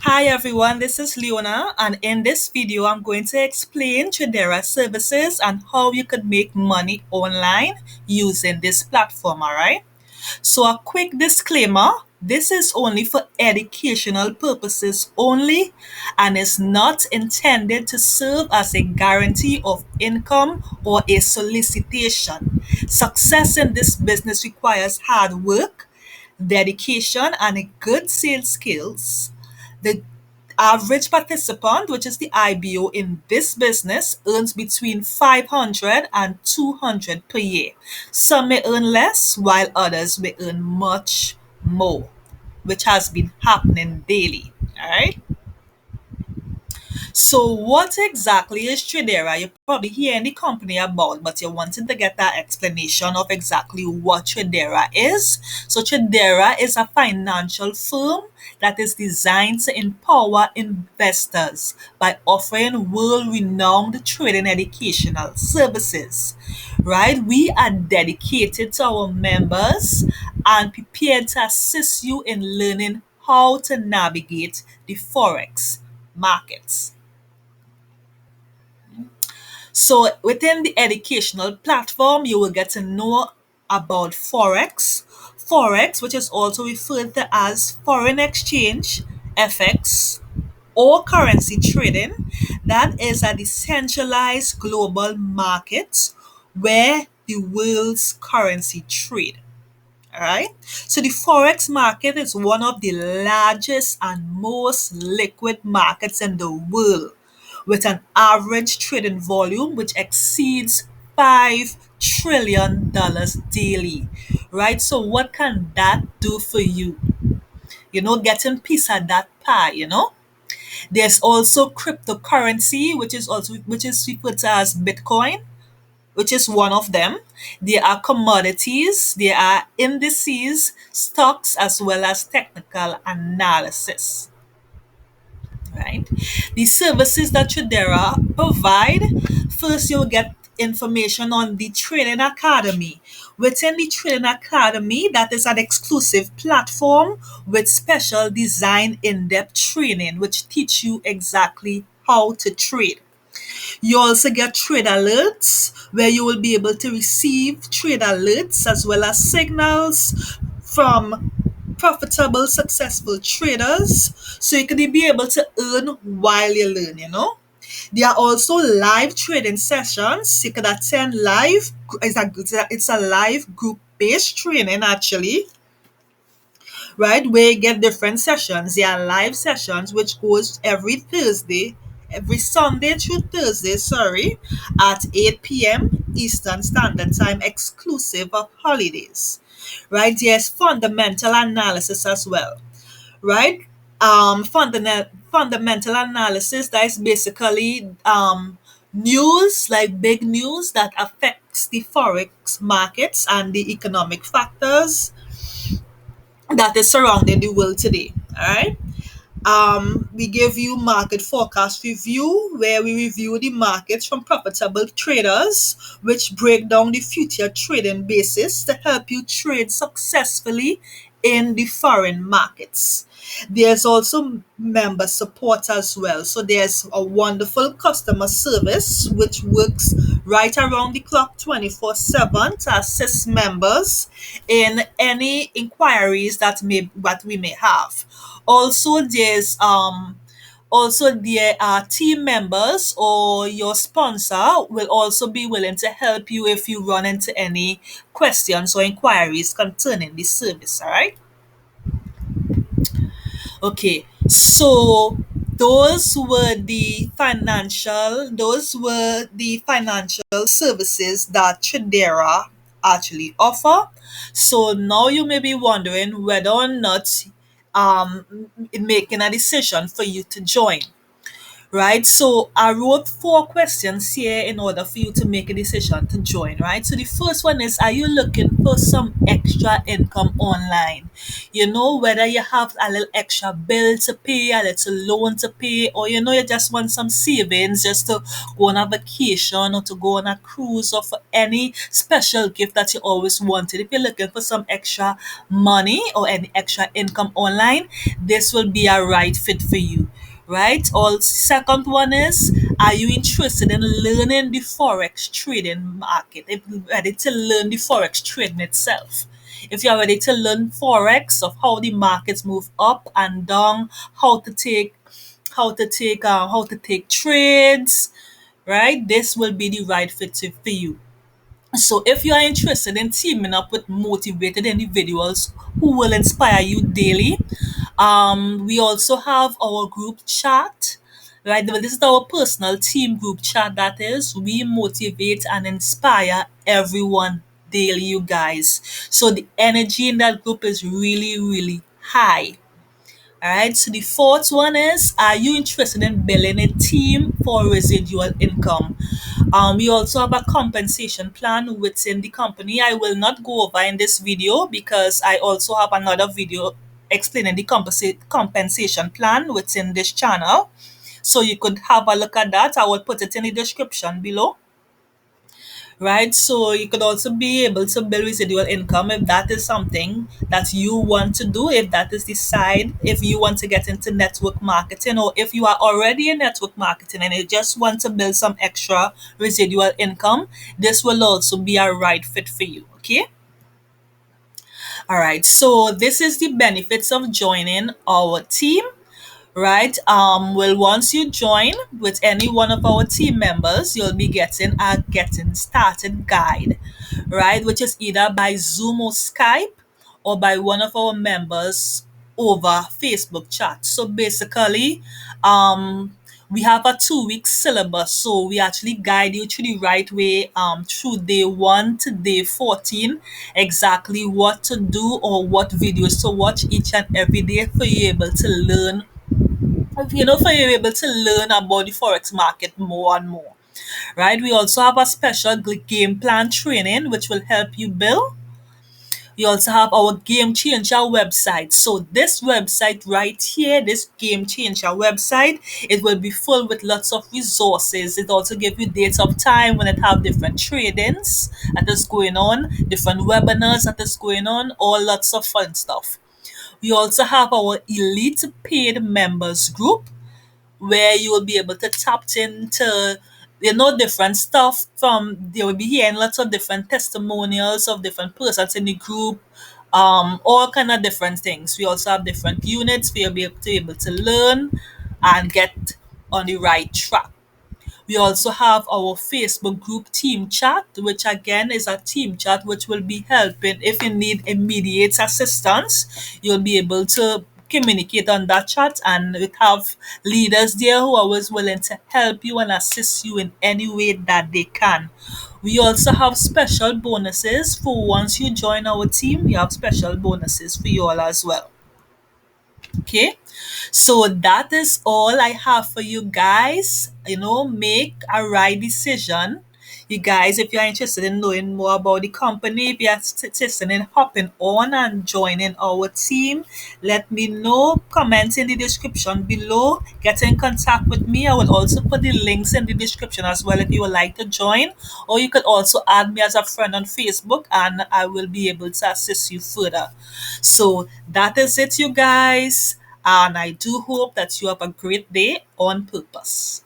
Hi everyone, this is Leona, and in this video, I'm going to explain Tradera Services and how you could make money online using this platform. All right. So, a quick disclaimer, this is only for educational purposes only and is not intended to serve as a guarantee of income or a solicitation. Success in this business requires hard work, dedication, and a good sales skills. The average participant, which is the IBO in this business, earns between 500 and 200 per year. Some may earn less, while others may earn much more, which has been happening daily. All right. So, what exactly is Tradera? You're probably hearing the company about, but you're wanting to get that explanation of exactly what Tradera is. So, Tradera is a financial firm that is designed to empower investors by offering world renowned trading educational services. Right? We are dedicated to our members and prepared to assist you in learning how to navigate the Forex markets. So within the educational platform, you will get to know about Forex. Forex, which is also referred to as foreign exchange, FX, or currency trading, that is a decentralized global market where the world's currency trade. All right. So the forex market is one of the largest and most liquid markets in the world, with an average trading volume which exceeds $5 trillion daily. Right. So what can that do for you? Getting piece of that pie. There's also cryptocurrency, which is referred to as Bitcoin, which is one of them. There are commodities, there are indices, stocks, as well as technical analysis. Right? The services that Tradera provide, first you'll get information on the Trading Academy. Within the Trading Academy, that is an exclusive platform with special design in-depth training, which teach you exactly how to trade. You also get trade alerts where you will be able to receive trade alerts as well as signals from profitable, successful traders so you can be able to earn while you learn. There are also live trading sessions. You can attend live. It's a live group based training actually, right? Where you get different sessions. There are live sessions which goes every Sunday through Thursday, sorry, at 8 p.m. Eastern Standard Time, exclusive of holidays. Right? There's fundamental analysis as well. Right? Fundamental analysis, that is basically news, like big news that affects the forex markets and the economic factors that is surrounding the world today. All right. We give you market forecast review where we review the markets from profitable traders, which break down the future trading basis to help you trade successfully in the foreign markets. There's also member support as well. So there's a wonderful customer service which works right around the clock 24/7 to assist members in any inquiries that we may have. Also, there are team members or your sponsor will also be willing to help you if you run into any questions or inquiries concerning the service. All right. Okay, so those were the financial services that Tradera actually offer. So now you may be wondering whether or not making a decision for you to join. right? So I wrote four questions here in order for you to make a decision to join, right? So the first one is, are you looking for some extra income online? You know, whether you have a little extra bill to pay, a little loan to pay, or you know, you just want some savings just to go on a vacation or to go on a cruise or for any special gift that you always wanted. If you're looking for some extra money or any extra income online, this will be a right fit for you, right? Or second one is, are you interested in learning the forex trading market? If you're ready to learn the forex trading itself, if you're ready to learn forex of how the markets move up and down, how to take how to take trades, right? This will be the right fit for you. So if you are interested in teaming up with motivated individuals who will inspire you daily, we also have our group chat, right? Well, this is our personal team group chat. That is, we motivate and inspire everyone daily, you guys. So the energy in that group is really, really high. All right. So the fourth one is, are you interested in building a team for residual income? We also have a compensation plan within the company. I will not go over in this video because I also have another video explaining the compensation plan within this channel. So you could have a look at that. I will put it in the description below, right? So you could also be able to build residual income if that is something that you want to do, if that is the side, if you want to get into network marketing, or if you are already in network marketing and you just want to build some extra residual income, this will also be a right fit for you. Okay. All right. So this is the benefits of joining our team, right? Well, once you join with any one of our team members, you'll be getting a getting started guide, right? Which is either by Zoom or Skype, or by one of our members over Facebook chat. So basically, we have a 2 week syllabus. So we actually guide you through the right way, through day 1 to day 14, exactly what to do or what videos to watch each and every day for you able to learn, for you able to learn about the forex market more and more, right? We also have a special game plan training which will help you build. We also have our game changer website. So this website right here, this game changer website, it will be full with lots of resources. It also gives you dates of time when it have different tradings that is going on, different webinars that is going on, all lots of fun stuff. We also have our elite paid members group where you will be able to tap into, different stuff. From they will be hearing lots of different testimonials of different persons in the group, all kind of different things. We also have different units for you to be able to learn and get on the right track. We also have our Facebook group team chat, which again is a team chat which will be helping if you need immediate assistance. You'll be able to communicate on that chat, and we have leaders there who are always willing to help you and assist you in any way that they can. We also have special bonuses for once you join our team. We have special bonuses for you all as well. Okay, so that is all I have for you guys. Make a right decision. You guys, if you're interested in knowing more about the company, if you're interested in hopping on and joining our team, let me know. Comment in the description below. Get in contact with me. I will also put the links in the description as well if you would like to join. Or you could also add me as a friend on Facebook and I will be able to assist you further. So that is it, you guys. And I do hope that you have a great day on purpose.